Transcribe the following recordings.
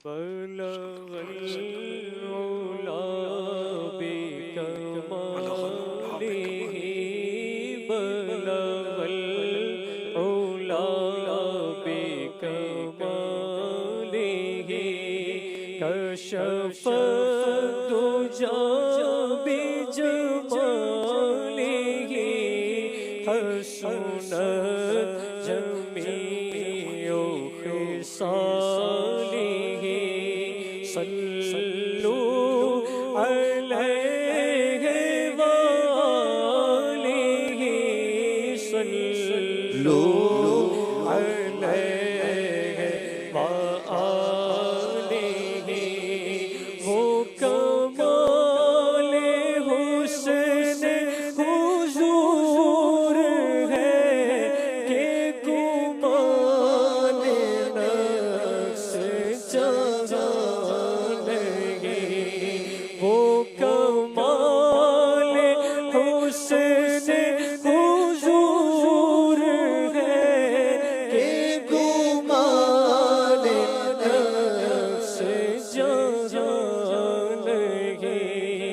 بلغ العلا بكماله بلغ العلا بكماله كشف الدجى بجماله حسنت جميع خصاله صلوا عليه وآله صلوا عليه وآله وہ کمال حسن حضور ہے کہ گمان نفس جہان نہیں وہ کمال حسن حضور ہے کہ گمان نفس جہان نہیں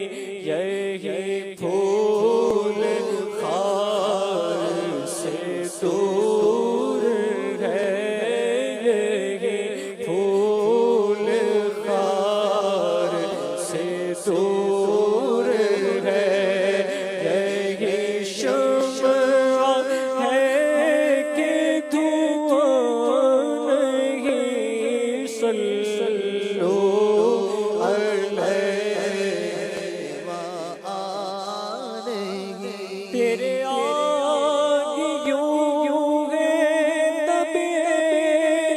یہی پھول خار سے دور ہے یہی پھول خار سے دور ہے یہی شمع ہے کہ دھواں نہیں صلوا علیہ وآلہ تیرے آگے یوں ہے دبے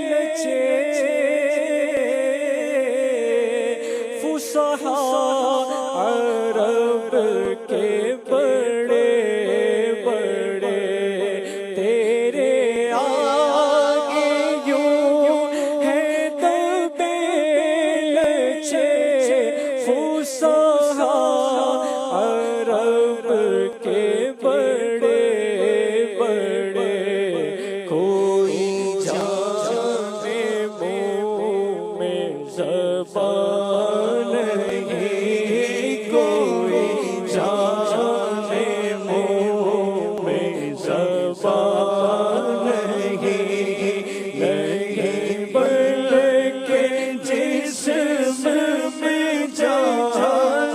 لچے فصحاء عرب کے بڑے بڑے تیرے آگے یوں ہے دبے لچے فصحاء عرب کے بڑے بڑے کوئی جانے منہ میں زبان نہیں کوئی جانے منہ میں زبان نہیں بلکہ جسم میں جان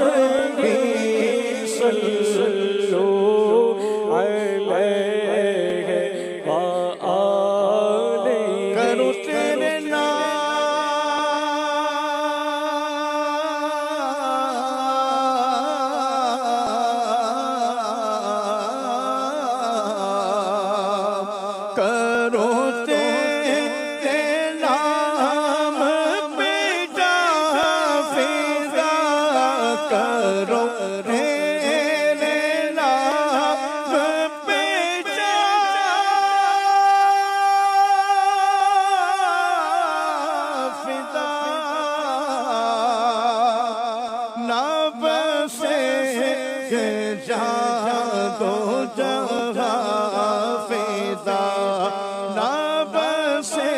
نہیں صلوا علیہ وآلہ کرو تیرے کرو تیرے نام پہ جا فضا کرو تیرے نام پہ جا فضا نام سے جہاں دو جہاں فضا نام سے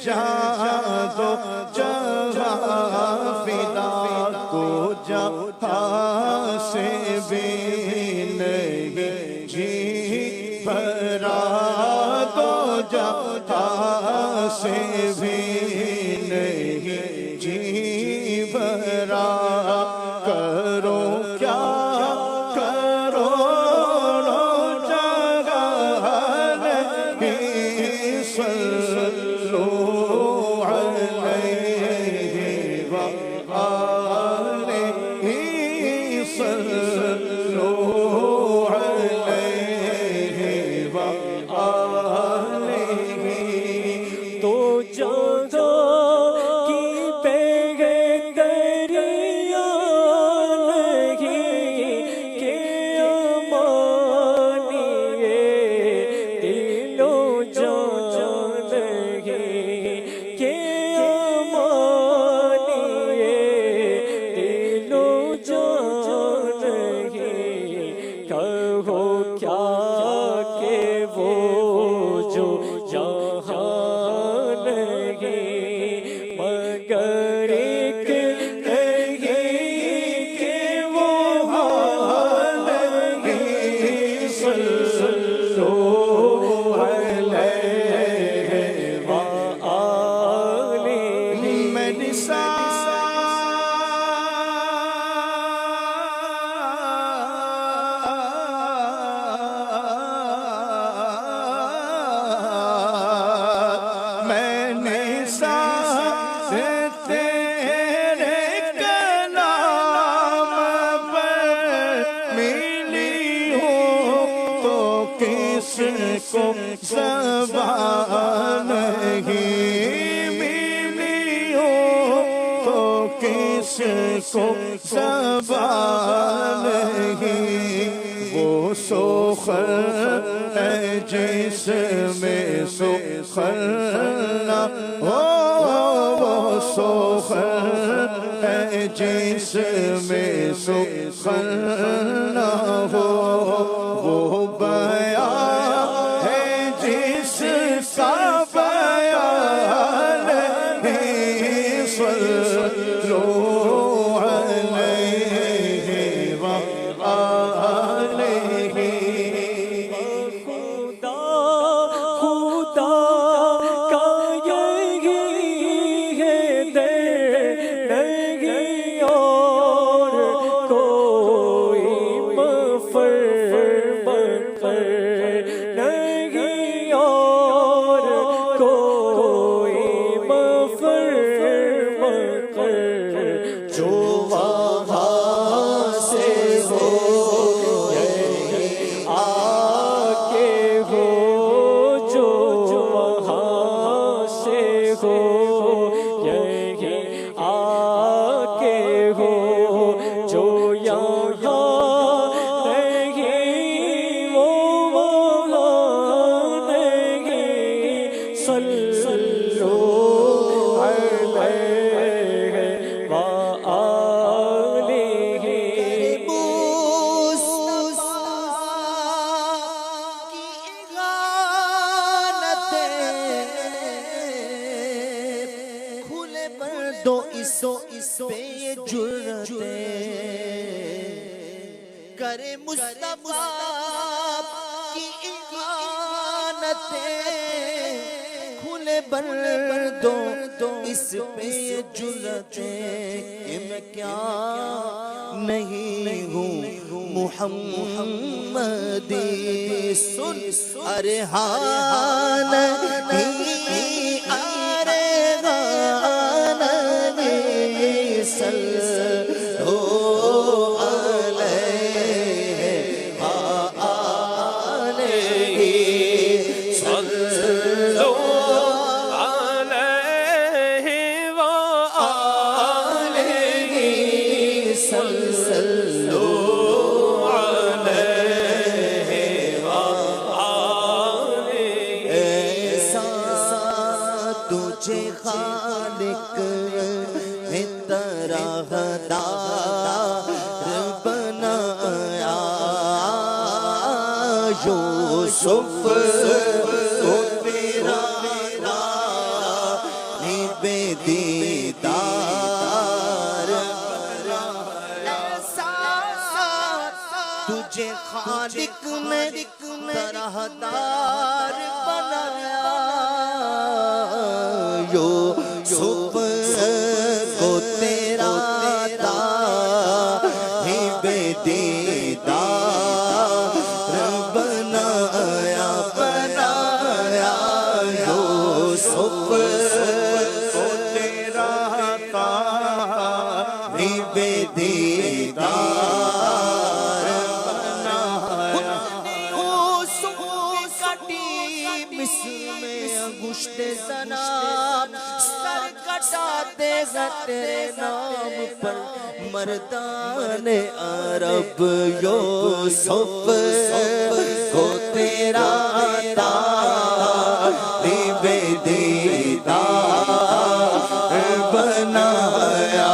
جہاں دو جہاں فضا کو جہاں سے بھی نہیں جی بھرا دو جہاں سے بھی نہیں جی بھرا کرو کیا کرو جگہ نہیں صلوا علیہ وآلہ صلوا علیہ وآلہ تو کس کو زبان نہیں، وہ سخن ہے جس میں سخن نہ ہو، وہ سخن ہے جس میں سخن نہ ہو، وہ بیان ہے جس کا بیان نہیں، صلو علیہ وآلہ۔ خدا کا یہی ہے در، نہیں اور کوئی مفر نہیں اور کوئی مفر جو وہاں سے ہو آ کے ہو، جو وہاں سے ہو یہی آ کے ہو، جو یہاں نہیں وہ وہاں نہیں، صلو علیہ وآلہ۔ کھلے پردوں اس پہ یہ جرتیں کرے مصطفیٰ کی اعانتیں، کھلے پردوں اس پہ یہ جرتیں کہ میں کیا نہیں ہوں محمدی، سن ارے ہاں نہیں، ارے ہاں نہیں، صلو علیہ وآلہ، صلو علیہ وآلہ، صلو تجھے خالق ہے طرحدار بنایا، یوسف کو تیرا بے دیدار بنایا، تجھے خالق نے طرحدار بنایا، یوسف کو تیرا بے دیدار بنایا، یوسف کو تیرا بے دیدار بنایا، مصر میں انگشت سنام سر کٹاتے ہیں تیرے نام پر مردان عرب، یوسف کو تیرا بے دیدار بنایا،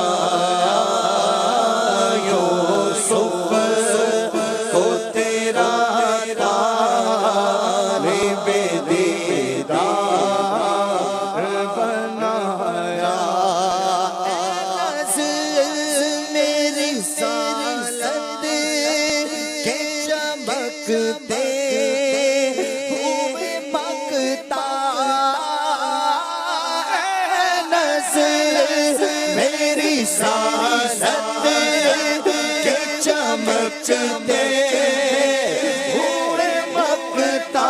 یوسف کو تیرا بے دیدار بنایا، میری رسالت کے چمکتے ہوئے مقتا، میری رسالت کے چمکتے ہوئے مقتا،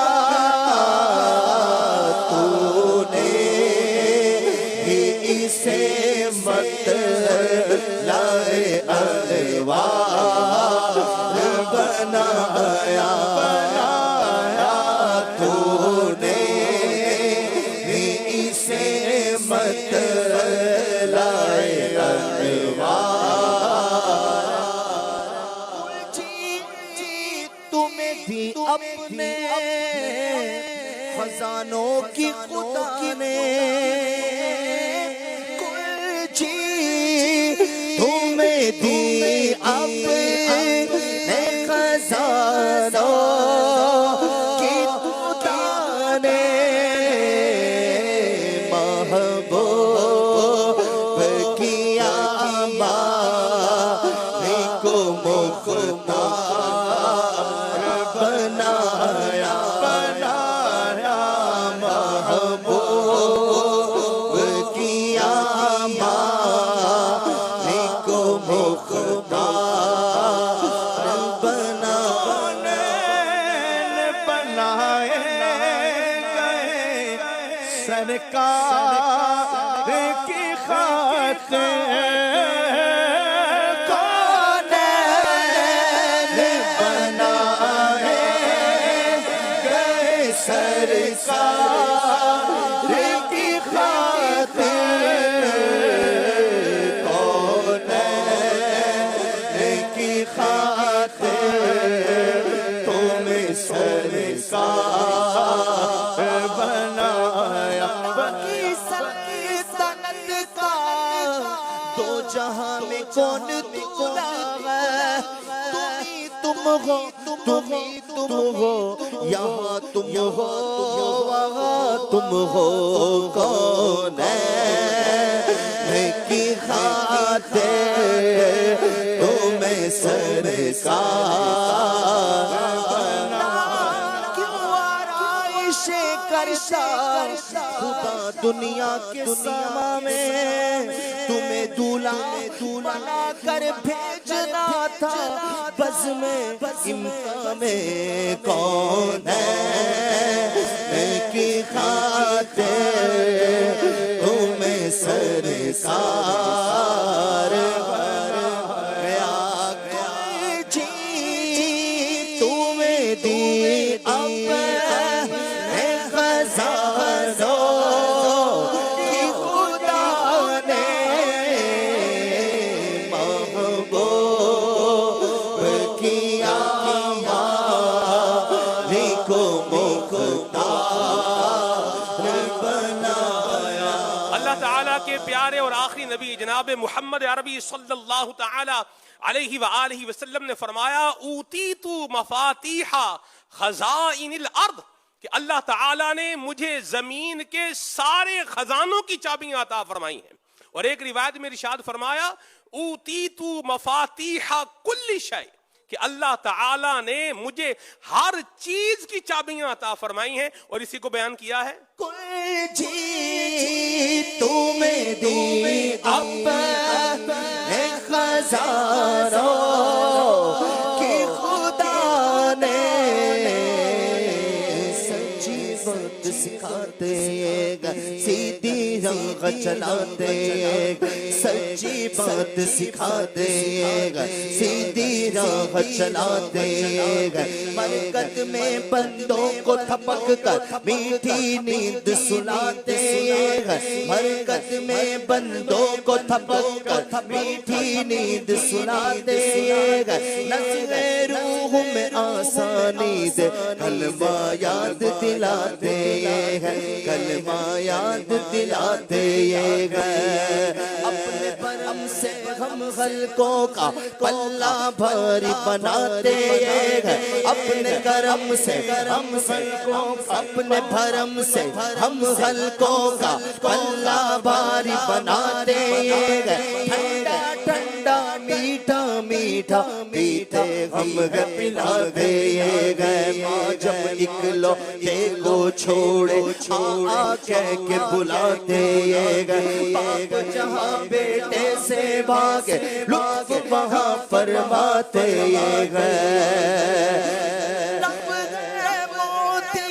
تو نے ہی اسے مت لائے انوار بنایا، تو نے ہی اسے مت لائے انوار خزانوں کی خدا نے کلچی تمہیں دی اپنے خزانوں کی خدا نے محبوب کیا مالی کو مختار بنایا محبوب کیا مالی کو مختار بنائے گئے سرکار کی خاطر سرکار کی خاطر کونین کی خاطر تمہیں سرکار بنایا باقی سلطنت کا دو جہاں میں کون دولا ہے تم ہو تم ہو یہاں تم ہو وہاں تم ہو کونین کی خاطر تمہیں سرکار کیوں آرائش کرتا خدا دنیا کے ساما میں تمہیں دولہا بنا کر بھیجنا تھا بز میں امکان میں کونین کی خاطر تمہیں سرکار بنایا جی تمہیں دی اپنے خزانوں کی خدا نے محبوب کیا مالی کو مختار بنایا اللہ تعالیٰ کے پیارے اور آخری نبی جناب محمد عربی صلی اللہ تعالیٰ علیہ وآلہ وسلم نے فرمایا اوتیت مفاتیح خزائن الارض کہ اللہ تعالیٰ نے مجھے زمین کے سارے خزانوں کی چابیاں عطا فرمائی ہیں. اور ایک روایت میں ارشاد فرمایا اوتیت مفاتیح کل شیء کہ اللہ تعالیٰ نے مجھے ہر چیز کی چابیاں عطا فرمائی ہیں. اور اسی کو بیان کیا ہے کوئی جی تمہیں دی اپنے خزانوں کی خدا نے سچی بات سکھاتے گا سیدھی راہ چلاتے گا سچی بات سکھاتے گا سیدھی راہ چلاتے گا مرکز میں بندوں کو تھپک کر میٹھی نیند سلاتے گا مرکز میں بندوں کو تھپک کر میٹھی نیند سلاتے گا نظر روح میں آسانی دے کلمہ یاد دلاتے گا کلمہ یاد دلاتے گا اپنے کرم سے ہم خلقوں کا پلہ بھاری بناتے گا اپنے کرم سے ہم خلقوں اپنے بھرم سے ہم خلقوں کا پلہ بھاری بناتے گا ٹھنڈا ٹھنڈا میٹھا میٹھا پیتے ہم پلاتے گئے ماں جب اکلوتے کو چھوڑے آ کہہ کے بلاتے گئے باپ جہاں بیٹے سے بھاگے لطف وہاں فرماتے گئے لب ہے موتی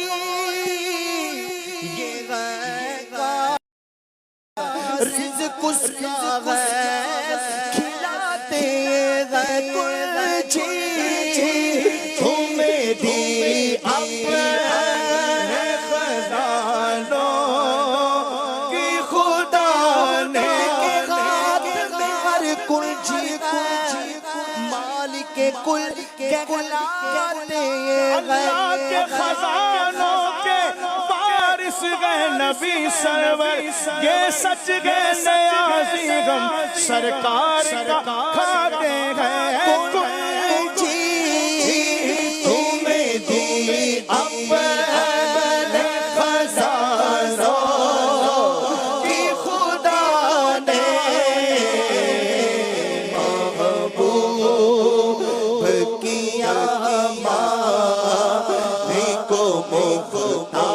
یہ غیر کا رزق اس کا غیر کھلاتے گئے کل چیز تمہیں دی اپنے خزانوں کی خدا نے کل جی مالک کل کہلاتے اللہ کے خزانوں کے باعث گئے نبی سرور یہ سچ گئے نیازی غم سرکار کا کھاتے ہیں تمہیں دی اپنے خزانوں کی خدا نے محبوب کیا ہمارے کو مختار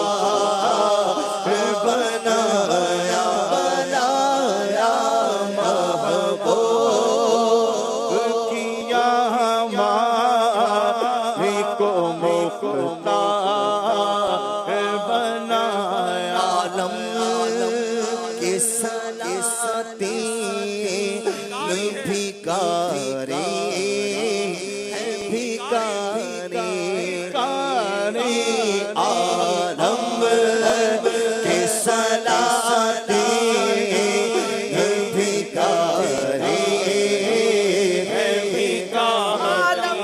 بنایا محبوب کیا ہمارے کو مختار بنایا عالم کے سلاطین بھکاری عالم کے سلاطین بھکاری عالم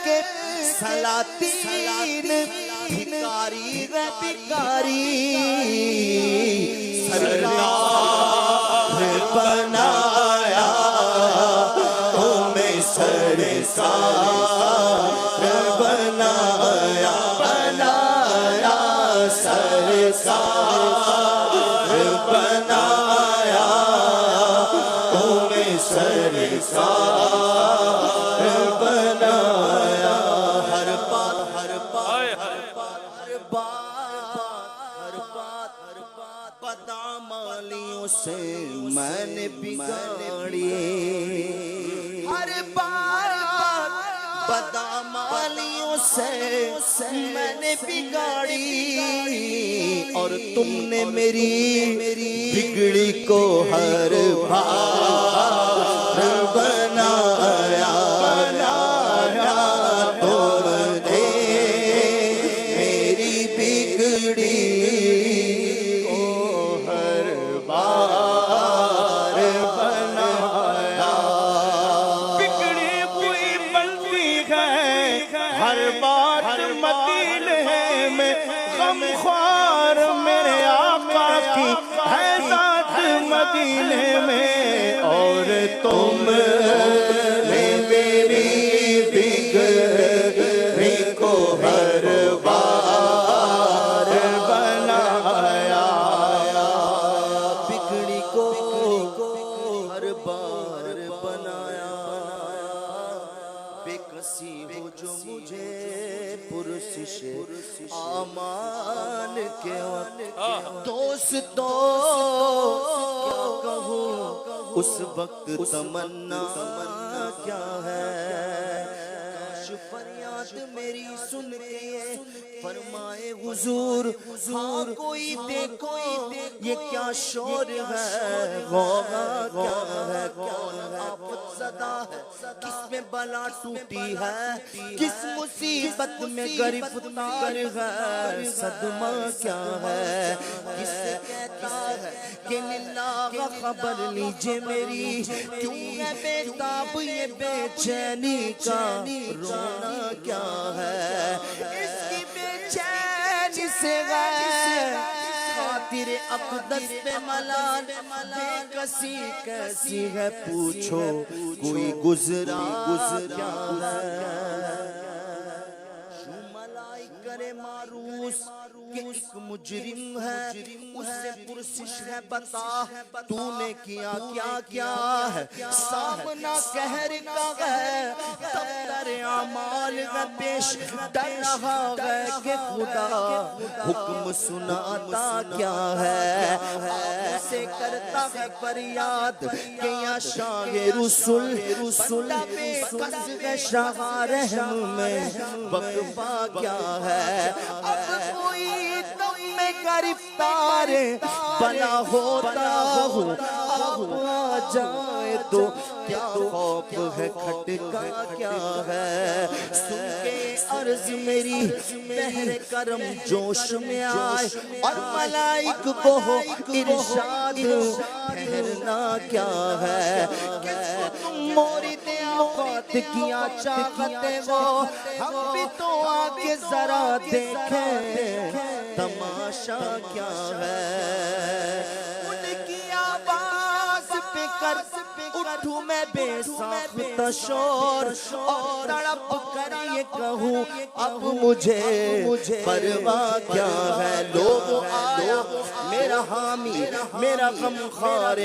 کے سلاطین بھکاری سرکار بنایا تمہیں سرکار بنایا سرکار بنایا تمہیں سرکار بنایا ہر بات بدعمالیوں سے میں نے بگاڑی ہر بات بدعمالیوں سے میں نے بگاڑی اور تم نے میری بگڑی کو ہر بار بنایا تم نے میری بگڑی ہر بات مدینے میں غم خوار میرے آقا کی ہے ذات مدینے میں اور تم نے میری بگڑی کو ہر بار بنایا بگڑی کو ہر بار بنایا بے کسی ہو جو مجھے پرسش آمان کے وقت دوستو کیا کہوں اس وقت تمنا کیا ہے کاش فریاد میری سن کے فرمائے حضور ہاں کوئی دیکھو یہ کیا شور ہے غوغا کیا ہے کون آفت زدہ ہے کس میں بلا ٹوٹی ہے کس مصیبت میں گرفتار ہے صدمہ کیا ہے کس کہتا ہے کہ للہ خبر لیجئے میری کیوں ہے بیتاب یہ بے چینی کا رونا کیا ہے اس کی بے چینی سے غیر خاطر اقدس پہ ملال بے کسی کیسی ہے پوچھو کوئی گزرا کیا ہے ملائکہ معروس کہ ایک مجرم ہے اس سے پرسش ہے بتا تو نے کیا کیا ہے سامنا قہر کا ہے دفتر اعمال کا پیش ڈر رہا ہے کہ خدا حکم سناتا کیا ہے سے کرتا ہے فریاد کہ یا شاہ رسول بے کس ہے شاہ رحم میں وقفہ کیا ہے اب کوئی تم میں گرفتار بنا ہوتا ہوں اب آ جائے تو کیا خوف ہے کھٹکا کیا ہے سن کے عرض میری بحر کرم جوش میں آئے اور ملائک کو ارشاد ٹھہرنا کیا ہے کس کو تم مورد آفات کیا چاہتے وہ ہم بھی تو آگے ذرا دیکھیں تماشا کیا ہے ان کی آواز پہ کر اٹھوں میں بے ساختہ شور اور تڑپ کر یہ کہوں اب مجھے پرواہ کیا ہے لوگ آیا میرا حامی میرا غمخوار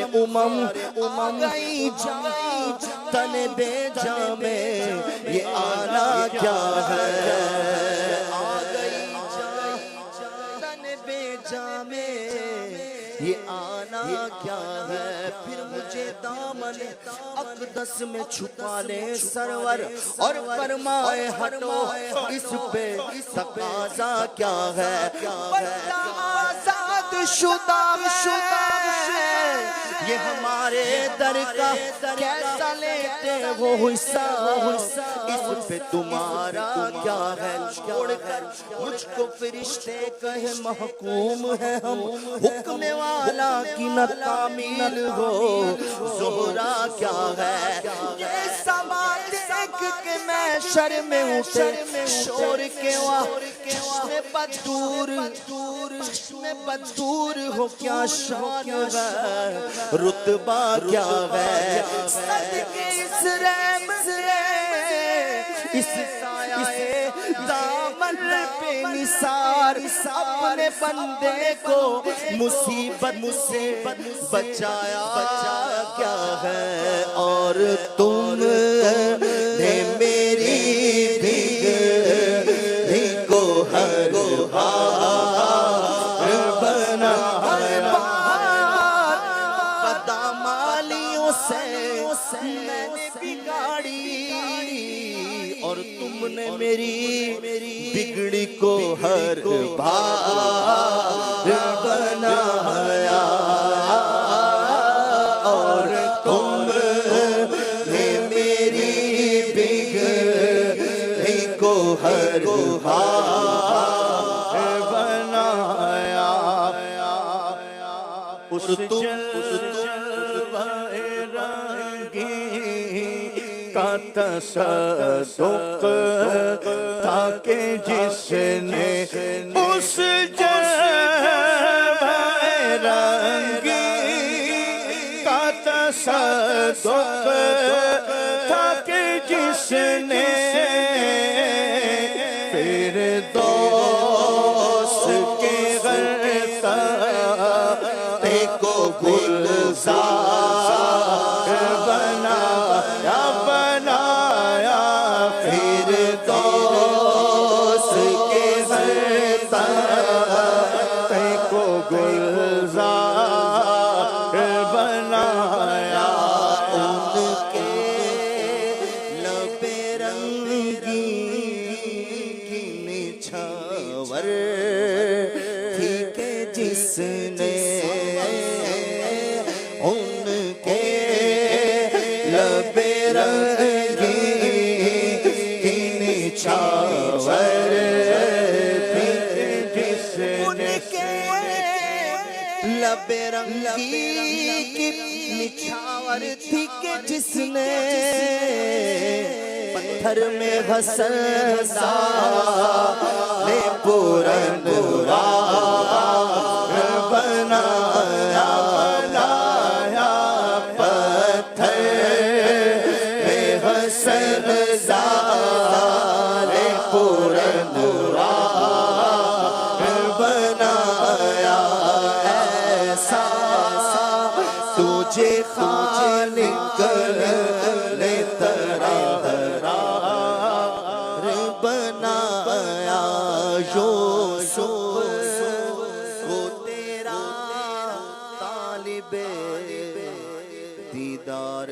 گئی جائیں تن بے جا میں یہ آنا کیا ہے آگئی جائیں تن بے جا میں یہ آنا کیا ہے پھر مجھے دامن اقدس میں چھپا لے سرور اور فرمائے ہٹو اس پہ تقاضا کیا ہے بندہ آزاد شدہ ہے یہ ہمارے در کا کیسا لیتے وہ حصہ اس پہ تمہارا کیا ہے چھوڑ کر مجھ کو فرشتے کہے محکوم ہے ہم حکم والا کی نہ تعمیل ہو زہرا کیا ہے یہ سما دیکھ کے میں شرم اٹھے شور کے چشم بدور ہو کیا شان ہے رتبہ کیا ہے صدقے اس رحم سے اس سایہ دامن پہ نثار اپنے بندے کو مصیبت سے بچایا کیا ہے اور تم نے میری بھیگی کو ہر بار بنا بدامالیوں سے میں نے بگاڑی اور تم نے میری بگڑی کو ہر بار بنایا اور تم نے میری بگڑی کو ہر بار بنایا اس جلوہ رنگی کا تصدق تھا کہ جس نے اس جلوہ رنگی کا تصدق تھا کہ جس نے جس نے ان کے لب رنگی کی نچھاور جس نے لب رنگی کی نچھاور تھی کہ جس نے پتھر میں غسلتا نے پورن بنایا پتھر میں غسلتا نے پورن بنایا ایسا تجھے خالق نے بنایا یوسف کو تیرا طالب دیدار